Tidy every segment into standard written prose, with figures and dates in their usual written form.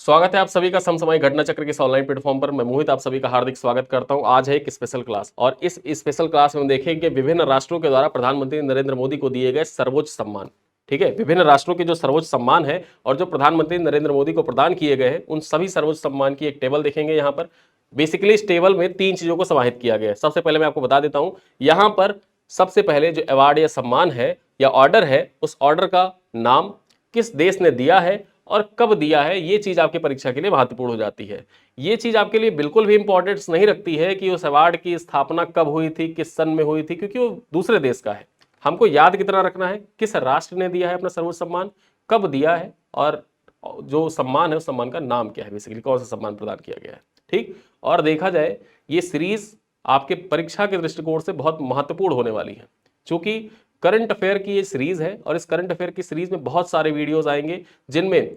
स्वागत है आप सभी का समसामयिक घटना चक्र के इस ऑनलाइन प्लेटफॉर्म पर। मैं मोहित आप सभी का हार्दिक स्वागत करता हूं। आज है एक स्पेशल क्लास और इस स्पेशल क्लास में हम देखेंगे विभिन्न राष्ट्रों के द्वारा प्रधानमंत्री नरेंद्र मोदी को दिए गए सर्वोच्च सम्मान। ठीक है, विभिन्न राष्ट्रों के जो सर्वोच्च सम्मान है और जो प्रधानमंत्री नरेंद्र मोदी को प्रदान किए गए हैं उन सभी सर्वोच्च सम्मान की एक टेबल देखेंगे। यहाँ पर बेसिकली इस टेबल में 3 चीजों को समाहित किया गया है। सबसे पहले मैं आपको बता देता हूं, यहाँ पर सबसे पहले जो अवार्ड या सम्मान है या ऑर्डर है, उस ऑर्डर का नाम, किस देश ने दिया है और कब दिया है, ये चीज आपकी परीक्षा के लिए महत्वपूर्ण हो जाती है। ये चीज आपके लिए बिल्कुल भी इंपॉर्टेंस नहीं रखती है कि उस अवार्ड की स्थापना कब हुई थी, किस सन में हुई थी, क्योंकि वो दूसरे देश का है। हमको याद कितना रखना है, किस राष्ट्र ने दिया है अपना सर्वोच्च सम्मान, कब दिया है और जो सम्मान है उस सम्मान का नाम क्या है, बेसिकली कौन सा सम्मान प्रदान किया गया है। ठीक, और देखा जाए ये सीरीज आपके परीक्षा के दृष्टिकोण से बहुत महत्वपूर्ण होने वाली है, क्योंकि करंट अफेयर की ये सीरीज है और इस करंट अफेयर की सीरीज में बहुत सारे वीडियोस आएंगे जिनमें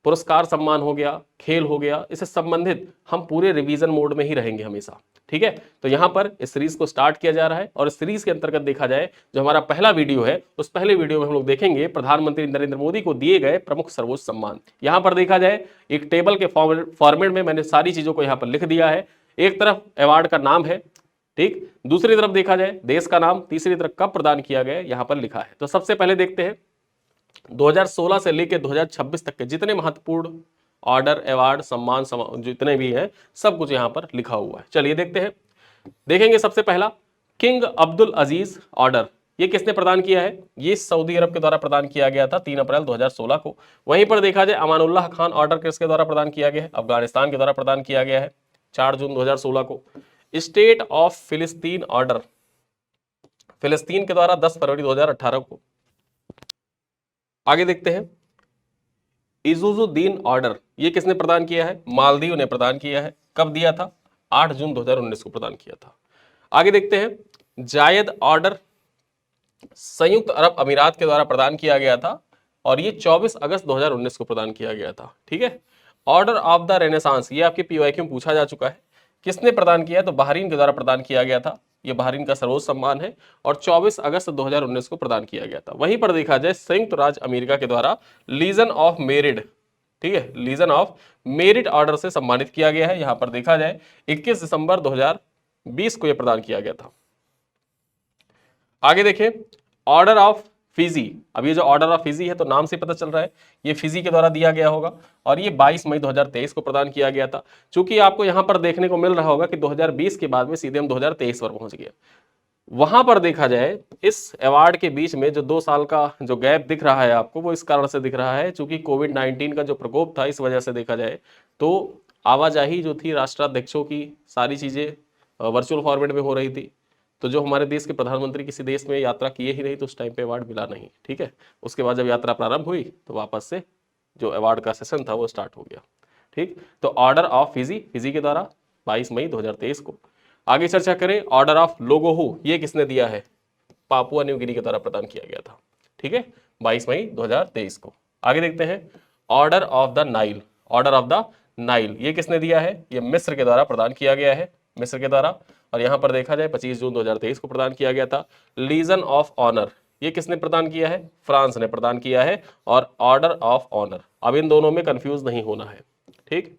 पुरस्कार सम्मान हो गया, खेल हो गया, इससे संबंधित हम पूरे रिवीजन मोड में ही रहेंगे हमेशा। ठीक है, तो यहां पर इस सीरीज को स्टार्ट किया जा रहा है और इस सीरीज के अंतर्गत देखा जाए जो हमारा पहला वीडियो है, उस पहले वीडियो में हम लोग देखेंगे प्रधानमंत्री नरेंद्र मोदी को दिए गए प्रमुख सर्वोच्च सम्मान। यहां पर देखा जाए एक टेबल के फॉर्मेट में मैंने सारी चीजों को यहां पर लिख दिया है। एक तरफ अवार्ड का नाम है, ठीक, दूसरी तरफ देखा जाए देश का नाम, तीसरी तरफ कब प्रदान किया गया यहां पर लिखा है। तो सबसे पहले देखते हैं 2016 से लेकर 2026 तक के जितने महत्वपूर्ण ऑर्डर, अवार्ड, सम्मान जितने भी हैं सब कुछ यहां पर लिखा हुआ है। चलिए देखते हैं। देखेंगे सबसे पहला किंग अब्दुल अजीज ऑर्डर, ये किसने प्रदान किया है? ये सऊदी अरब के द्वारा प्रदान किया गया था 3 अप्रैल 2016 को। वहीं पर देखा जाए अमानुल्लाह खान ऑर्डर किसके द्वारा प्रदान किया गया है? अफगानिस्तान के द्वारा प्रदान किया गया है 4 जून 2016 को। स्टेट ऑफ फिलिस्तीन ऑर्डर फिलिस्तीन के द्वारा 10 फरवरी 2018 को। आगे देखते हैं इजुजुद्दीन ऑर्डर, ये किसने प्रदान किया है? मालदीव ने प्रदान किया है। कब दिया था? 8 जून 2019 को प्रदान किया था। आगे देखते हैं जायद ऑर्डर संयुक्त अरब अमीरात के द्वारा प्रदान किया गया था और ये 24 अगस्त 2019 को प्रदान किया गया था। ठीक है, ऑर्डर ऑफ द रेनेसांस, ये आपके पीवाईक्यू में पूछा जा चुका है, किसने प्रदान किया? तो बहरीन के द्वारा प्रदान किया गया था। ये बहरीन का सर्वोच्च सम्मान है और 24 अगस्त 2019 को प्रदान किया गया था। वहीं पर देखा जाए संयुक्त राज्य अमेरिका के द्वारा लीजन ऑफ मेरिट, ठीक है, लीजन ऑफ मेरिट ऑर्डर से सम्मानित किया गया है। यहां पर देखा जाए 21 दिसंबर 2020 को यह प्रदान किया गया था। आगे देखें ऑर्डर ऑफ फिजी, अब ये जो ऑर्डर ऑफ फिजी है तो नाम से पता चल रहा है ये फिजी के द्वारा दिया गया होगा और ये 22 मई 2023 को प्रदान किया गया था। चूंकि आपको यहां पर देखने को मिल रहा होगा कि 2020 के बाद में सीधे हम 2023 पर पहुंच गए। वहां पर देखा जाए इस अवार्ड के बीच में जो 2 साल का जो गैप दिख रहा है आपको, वो इस कारण से दिख रहा है चूंकि कोविड-19 का जो प्रकोप था, इस वजह से देखा जाए तो आवाजाही जो थी राष्ट्राध्यक्षों की, सारी चीजें वर्चुअल फॉर्मेट में हो रही थी। तो जो हमारे देश के प्रधानमंत्री किसी देश में यात्रा किए ही नहीं तो उस टाइम पे अवार्ड मिला नहीं। ठीक है, उसके बाद जब यात्रा प्रारंभ हुई तो वापस से जो अवार्ड का सेशन था वो स्टार्ट हो गया। ठीक, तो ऑर्डर ऑफ फिजी, फिजी के द्वारा 22 मई 2023 को। आगे चर्चा करें ऑर्डर ऑफ लोगोहू, ये किसने दिया है? पापुआ न्यू गिनी के द्वारा प्रदान किया गया था। ठीक है, 22 मई 2023 को। आगे देखते हैं order of the Nile, order of the Nile ये किसने दिया है? ये मिस्र के द्वारा प्रदान किया गया है, मिस्र के द्वारा। और यहां पर देखा जाए 25 जून 2023 को प्रदान किया गया था। लीजन ऑफ ऑनर ये किसने प्रदान किया है? फ्रांस ने प्रदान किया है। और ऑर्डर ऑफ ऑनर, अब इन दोनों में कंफ्यूज नहीं होना है। ठीक,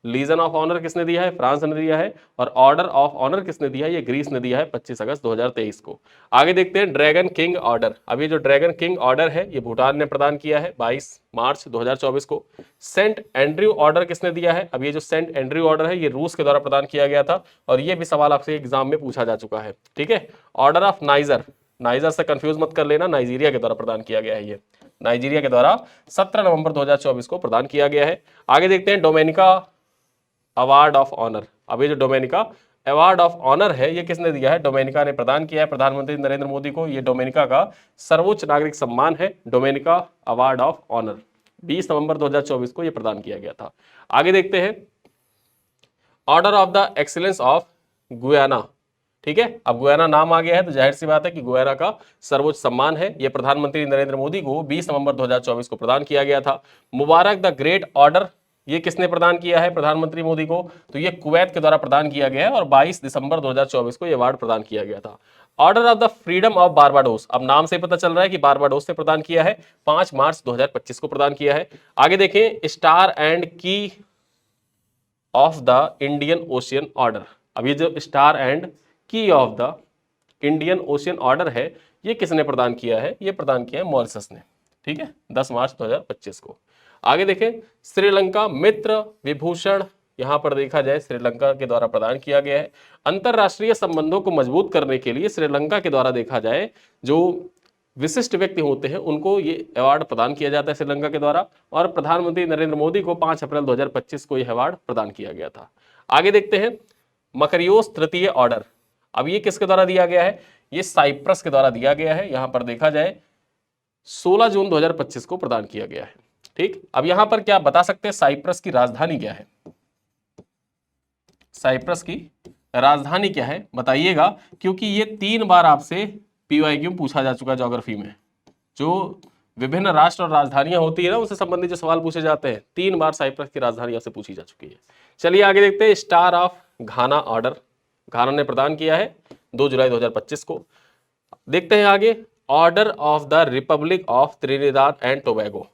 लीजन ऑफ ऑनर किसने दिया है? फ्रांस ने दिया है। और ऑर्डर ऑफ ऑनर किसने दिया है? ये ग्रीस ने दिया है 25 अगस्त 2023 को। आगे देखते हैं ड्रैगन किंग ऑर्डर, अब ये जो ड्रैगन किंग ऑर्डर है ये भूटान ने प्रदान किया है 22 मार्च 2024 को। सेंट एंड्रयू ऑर्डर किसने दिया है? अब ये जो सेंट एंड्रयू ऑर्डर है ये रूस के द्वारा प्रदान किया गया था और ये भी सवाल आपसे एग्जाम में पूछा जा चुका है। ठीक है, ऑर्डर ऑफ नाइजर, नाइजर से कंफ्यूज मत कर लेना, नाइजीरिया के द्वारा प्रदान किया गया है। ये नाइजीरिया के द्वारा 17 नवंबर 2024 को प्रदान किया गया है। आगे देखते हैं डोमेनिका अवार्ड ऑफ ऑनर, अब ये जो डोमेनिका अवार्ड ऑफ ऑनर है ये किसने दिया है? डोमेनिका ने प्रदान किया है प्रधानमंत्री नरेंद्र मोदी को। ये डोमेनिका का सर्वोच्च नागरिक सम्मान है, डोमेनिका अवार्ड ऑफ ऑनर। 20 नवंबर 2024 को ये प्रदान किया गया था। आगे देखते हैं order of the excellence of Guyana. ठीक है, अब गुयाना नाम आ गया है तो जाहिर सी बात है कि गुयाना का सर्वोच्च सम्मान है। यह प्रधानमंत्री नरेंद्र मोदी को 20 नवंबर 2024 को प्रदान किया गया था। मुबारक द ग्रेट ऑर्डर ये किसने प्रदान किया है प्रधानमंत्री मोदी को? तो ये कुवैत के द्वारा प्रदान किया गया है और 22 दिसंबर 2024 को यह अवार्ड प्रदान किया गया था। Order of the freedom of Barbados, अब नाम से पता चल रहा है कि बारबाडोस ने प्रदान किया है, 5 मार्च 2025 को प्रदान किया है। आगे देखें स्टार एंड की of the Indian ocean order. अब ये जो स्टार एंड की of the Indian ocean order है, ये किसने प्रदान किया है? ये प्रदान किया है मॉरिशस ने, ठीक है, 10 मार्च 2025 को। आगे देखें, श्रीलंका मित्र विभूषण, यहां पर देखा जाए श्रीलंका के द्वारा प्रदान किया गया है। अंतरराष्ट्रीय संबंधों को मजबूत करने के लिए श्रीलंका के द्वारा देखा जाए जो विशिष्ट व्यक्ति होते हैं उनको ये अवार्ड प्रदान किया जाता है श्रीलंका के द्वारा, और प्रधानमंत्री नरेंद्र मोदी को 5 अप्रैल 2025 को यह अवार्ड प्रदान किया गया था। आगे देखते हैं, मकरियोस तृतीय ऑर्डर। अब ये किसके द्वारा दिया गया है? ये साइप्रस के द्वारा दिया गया है। यहां पर देखा जाए 16 जून 2025 को प्रदान किया गया है, ठीक। अब यहां पर क्या बता सकते हैं साइप्रस की राजधानी क्या है? साइप्रस की राजधानी क्या है बताइएगा, क्योंकि ये 3 बार आपसे पीवाईक्यू पूछा जा चुका है ज्योग्राफी में। जो विभिन्न राष्ट्र और राजधानियां होती है ना, उससे संबंधित जो सवाल पूछे जाते हैं, 3 बार साइप्रस की राजधानी आपसे पूछी जा चुकी है। चलिए आगे देखते हैं, स्टार ऑफ घाना ऑर्डर घाना ने प्रदान किया है 2 जुलाई 2025 को। देखते हैं आगे, order of the Republic of Trinidad and Tobago.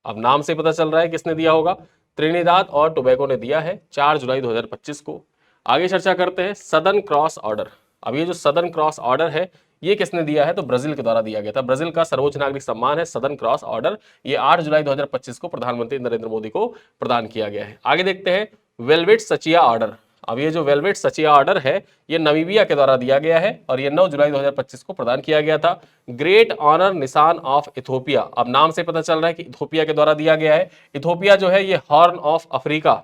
अब नाम से पता चल रहा है किसने दिया होगा, त्रिनिदाद और टोबैगो ने दिया है 4 जुलाई 2025 को। आगे चर्चा करते हैं, सदर्न क्रॉस ऑर्डर। अब ये जो सदर्न क्रॉस ऑर्डर है ये किसने दिया है? तो ब्राजील के द्वारा दिया गया था। ब्राजील का सर्वोच्च नागरिक सम्मान है सदर्न क्रॉस ऑर्डर। ये 8 जुलाई 2025 को प्रधानमंत्री नरेंद्र मोदी को प्रदान किया गया है। आगे देखते हैं, वेलवेट सचिया ऑर्डर। अब ये जो वेलवेट सचिया ऑर्डर है ये नामीबिया के द्वारा दिया गया है और ये 9 जुलाई 2025 को प्रदान किया गया था। ग्रेट ऑनर निशान ऑफ इथोपिया। अब नाम से पता चल रहा है कि इथोपिया के द्वारा दिया गया है। इथोपिया जो है ये हॉर्न ऑफ अफ्रीका,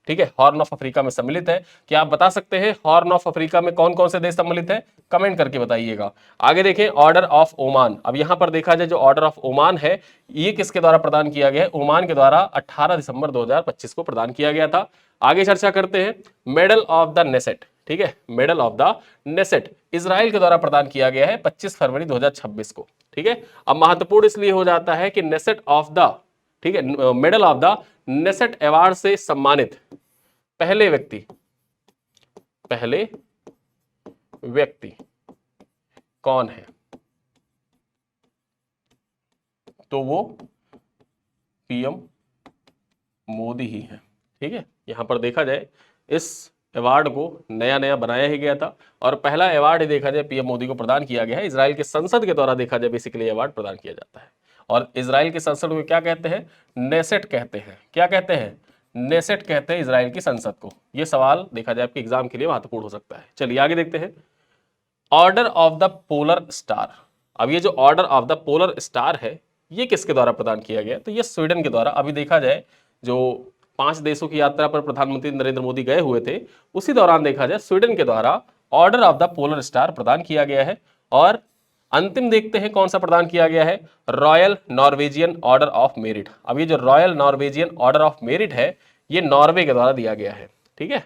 ठीक है, हॉर्न ऑफ अफ्रीका में सम्मिलित है। क्या आप बता सकते हैं हॉर्न ऑफ अफ्रीका में कौन कौन से देश सम्मिलित है? कमेंट करके बताइएगा। आगे देखें, ऑर्डर ऑफ ओमान। अब यहां पर देखा जाए जो ऑर्डर ऑफ ओमान है ये किसके द्वारा प्रदान किया गया है? ओमान के द्वारा 18 दिसंबर 2025 को प्रदान किया गया था। आगे चर्चा करते हैं, मेडल ऑफ द नेसेट, ठीक है, medal of the Knesset Israel के द्वारा प्रदान किया गया है 25 फरवरी 2026 को, ठीक है। अब महत्वपूर्ण इसलिए हो जाता है कि नेसेट ऑफ द, ठीक है, medal of the Knesset award से सम्मानित पहले व्यक्ति कौन है? तो वो पीएम मोदी ही है, ठीक है। यहां पर देखा जाए इस अवार्ड को नया बनाया ही गया था और पहला अवार्ड देखा जाए पीएम मोदी को प्रदान किया गया है। इजराइल के संसद के द्वारा देखा जाए बेसिकली अवार्ड प्रदान किया जाता है और इजराइल के संसद को क्या कहते हैं? नेसेट कहते हैं। क्या कहते हैं? नेसेट कहते हैं इजराइल की संसद को। यह सवाल देखा जाए आपके एग्जाम के लिए महत्वपूर्ण हो सकता है। चलिए आगे देखते हैं, order of the polar star. अब ये जो order of the polar star है ये किसके द्वारा प्रदान किया गया? तो ये स्वीडन के द्वारा। अभी देखा जाए जो 5 देशों की यात्रा पर प्रधानमंत्री नरेंद्र मोदी गए हुए थे उसी दौरान देखा जाए स्वीडन के द्वारा order of the polar star प्रदान किया गया है। और अंतिम देखते हैं कौन सा प्रदान किया गया है, royal Norwegian order of merit. अब ये जो royal Norwegian order of merit है ये नॉर्वे के द्वारा दिया गया है, ठीक है,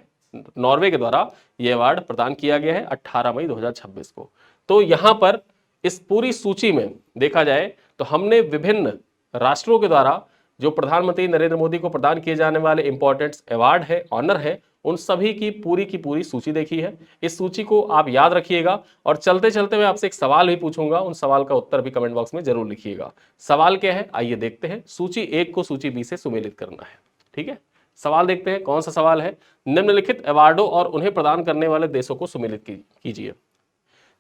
नॉर्वे के द्वारा ये अवार्ड प्रदान किया गया है 18 मई 2026 को। तो यहां पर इस पूरी सूची में देखा जाए तो हमने विभिन्न राष्ट्रों के द्वारा जो प्रधानमंत्री नरेंद्र मोदी को प्रदान किए जाने वाले इंपॉर्टेंट अवार्ड है, ऑनर है, उन सभी की पूरी सूची देखी है। इस सूची को आप याद रखिएगा और चलते चलते मैं आपसे एक सवाल भी पूछूंगा, उन सवाल का उत्तर भी कमेंट बॉक्स में जरूर लिखिएगा। सवाल क्या है आइए देखते हैं। सूची 1 को सूची बी से सुमेलित करना है, ठीक है। सवाल देखते हैं कौन सा सवाल है, निम्नलिखित अवार्डों और उन्हें प्रदान करने वाले देशों को सुमेलित कीजिए।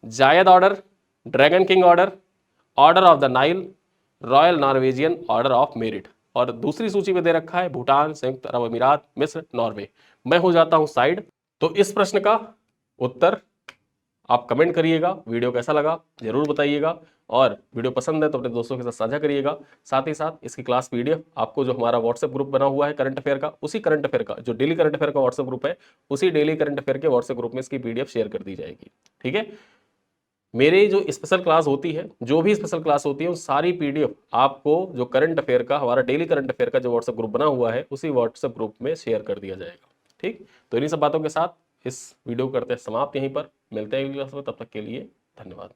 जायद order, dragon king order, order of the Nile, royal Norwegian order of merit. और दूसरी सूची में दे रखा है भूटान, संयुक्त अरब अमीरात, मिस्र, नॉर्वे। मैं हो जाता हूं साइड। तो इस प्रश्न का उत्तर आप कमेंट करिएगा। वीडियो कैसा लगा जरूर बताइएगा और वीडियो पसंद है तो अपने दोस्तों के साथ साझा करिएगा। साथ ही साथ इसकी क्लास पीडीएफ आपको जो हमारा व्हाट्सएप ग्रुप बना हुआ है करंट अफेयर का, उसी करंट अफेयर का जो डेली करंट अफेयर का व्हाट्सएप ग्रुप है, उसी डेली करंट अफेयर के व्हाट्सएप ग्रुप में इसकी पीडीएफ शेयर कर दी जाएगी, ठीक है। मेरी जो स्पेशल क्लास होती है, जो भी स्पेशल क्लास होती है, उन सारी पीडीएफ आपको जो करंट अफेयर का हमारा डेली करंट अफेयर का जो व्हाट्सएप ग्रुप बना हुआ है उसी व्हाट्सएप ग्रुप में शेयर कर दिया जाएगा, ठीक। तो इन्हीं सब बातों के साथ इस वीडियो को करते हैं समाप्त। यहीं पर मिलते हैं अगली क्लास में, तब तक के लिए धन्यवाद।